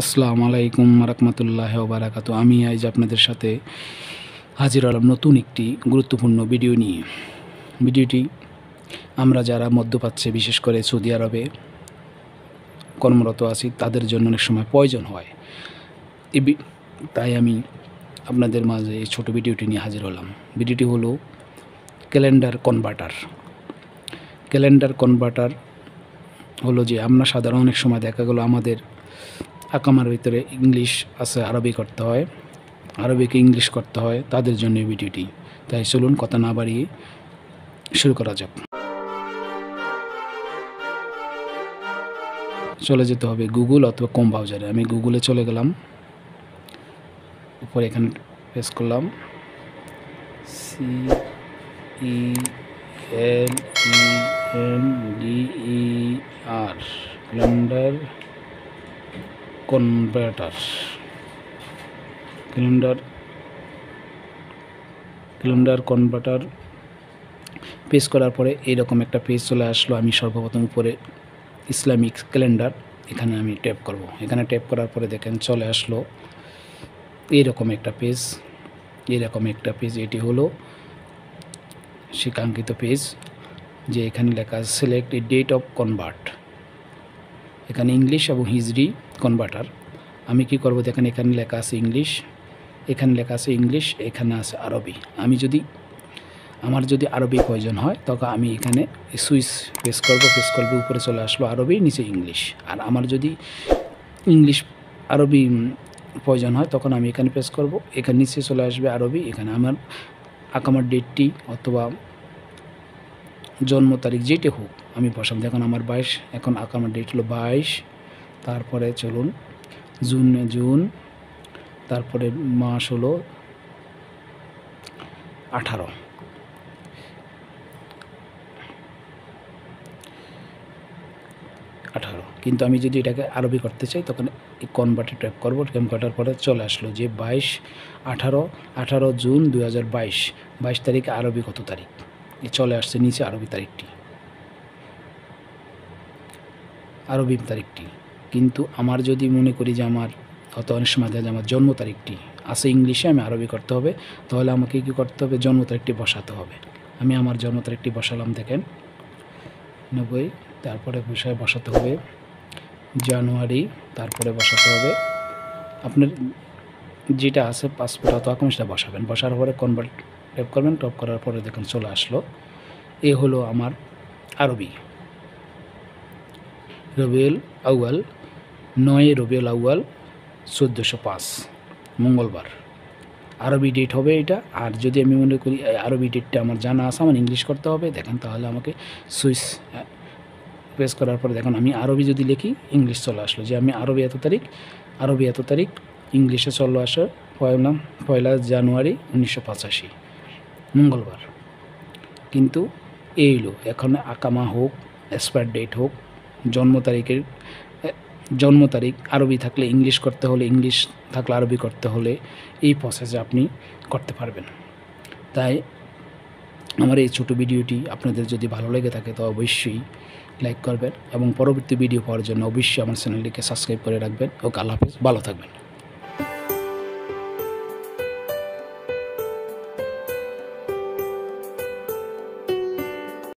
আসসালামু আলাইকুম রাহমাতুল্লাহি ওয়া বারাকাতুহু। আমি আজ আপনাদের সাথে হাজির হলাম নতুন একটি গুরুত্বপূর্ণ ভিডিও নিয়ে। ভিডিওটি আমরা যারা মধ্যপ্রাচ্যে বিশেষ করে সৌদি আরবে কর্মরত আছি তাদের জন্য অনেক সময় প্রয়োজন হয়। তাই আমি আপনাদের মাঝে এই ছোট ভিডিওটি নিয়ে হাজির হলাম। ভিডিওটি হলো ক্যালেন্ডার কনভার্টার। ক্যালেন্ডার কনভার্টার হলো যে আমরা সাধারণ অনেক সময় দেখা গেলো আমাদের আকামার ভিতরে ইংলিশ আছে, আরবি করতে হয়, আরবিকে ইংলিশ করতে হয়, তাদের জন্য এই ভিডিওটি। তাই চলুন কথা না বাড়িয়ে শুরু করা যাক। চলে যেতে হবে গুগল অথবা কম ব্রাউজারে। আমি গুগলে চলে গেলাম, উপরে এখানে প্রেস করলাম CALENDER calendar converter. Calendar converter page করার পরে এইরকম একটা পেজ চলে আসলো। আমি সর্বপ্রথম উপরে ইসলামিক ক্যালেন্ডার এখানে আমি ট্যাপ করব। এখানে ট্যাপ করার পরে দেখেন চলে আসলো এইরকম একটা পেজ। এটি হলো শিক্ষাঙ্কিত পেজ, যে এখানে লেখা আছে select a date of convert. এখানে ইংলিশ এবং হিজরি কনভার্টার। আমি কি করব, দেখেন এখানে লেখা আছে ইংলিশ, এখানে আছে আরবি। আমার যদি আরবি প্রয়োজন হয় তখন আমি এখানে সুইচ প্রেস করব, উপরে চলে আসলো আরবি, নিচে ইংলিশ। আর আমার যদি আরবি প্রয়োজন হয় তখন আমি এখানে প্রেস করব, এখানে নিচে চলে আসবে আরবি। এখানে আমার আকামার ডেটটি অথবা জন্ম তারিখ যেটা হোক আমি বসাবো। দেখুন আমার 22, এখন আকামার ডেট হলো 22। তারপরে চলুন জুন, তারপরে মাস হলো 18। কিন্তু আমি যদি এটাকে আরবি করতে চাই তখন এই কনভার্টে ট্যাপ করব। কনভার্টার পরে চলে আসলো যে 18 জুন 2022, 22 তারিখে আরবি কত তারিখ চলে আসছে নিচে আরবি তারিখটি। কিন্তু আমার যদি মনে করি যে আমার অনেক সময় দেখা যায় আমার জন্ম তারিখটি আছে ইংলিশে, আমি আরবি করতে হবে, তাহলে আমাকে কী করতে হবে, জন্ম তারিখটি বসাতে হবে। আমি আমার জন্ম তারিখটি বসালাম, দেখেন 90। তারপরে বিষয় বসাতে হবে জানুয়ারি, তারপরে বসাতে হবে আপনার যেটা আছে পাসপোর্ট অথবা আকামা সেটা বসাবেন। বসার পরে কনভার্ট ট্যাপ করবেন। ট্যাপ করার পরে দেখুন চলে আসলো, এ হলো আমার আরবি। রবিউল আউয়াল, 9 রবিউল আউয়াল 1405 মঙ্গলবার আরবি ডেট হবে এটা। আর যদি আমি মনে করি আরবি ডেটটা আমার জানা আছে, আমার ইংলিশ করতে হবে, দেখেন তাহলে আমাকে সুইচ প্রেস করার পরে দেখুন আমি আরবি যদি লিখি ইংলিশ চলে আসলো, যে আমি আরবি এত তারিখ ইংলিশে চলে আসে 1 জানুয়ারি 1985 মঙ্গলবার। কিন্তু এইলো এখন আকামা হোক, এক্সপায়ার ডেট হোক, জন্ম তারিখ আরবি থাকলে ইংলিশ করতে হলে, ইংলিশ থাকলে আরবি করতে হলে এই প্রসেসে আপনি করতে পারবেন। তাই আমার এই ছোটো ভিডিওটি আপনাদের যদি ভালো লেগে থাকে তো অবশ্যই লাইক করবেন এবং পরবর্তী ভিডিও পাওয়ার জন্য অবশ্যই আমার চ্যানেলটিকে সাবস্ক্রাইব করে রাখবেন। ওকে, আল্লাহ হাফেজ, ভালো থাকবেন।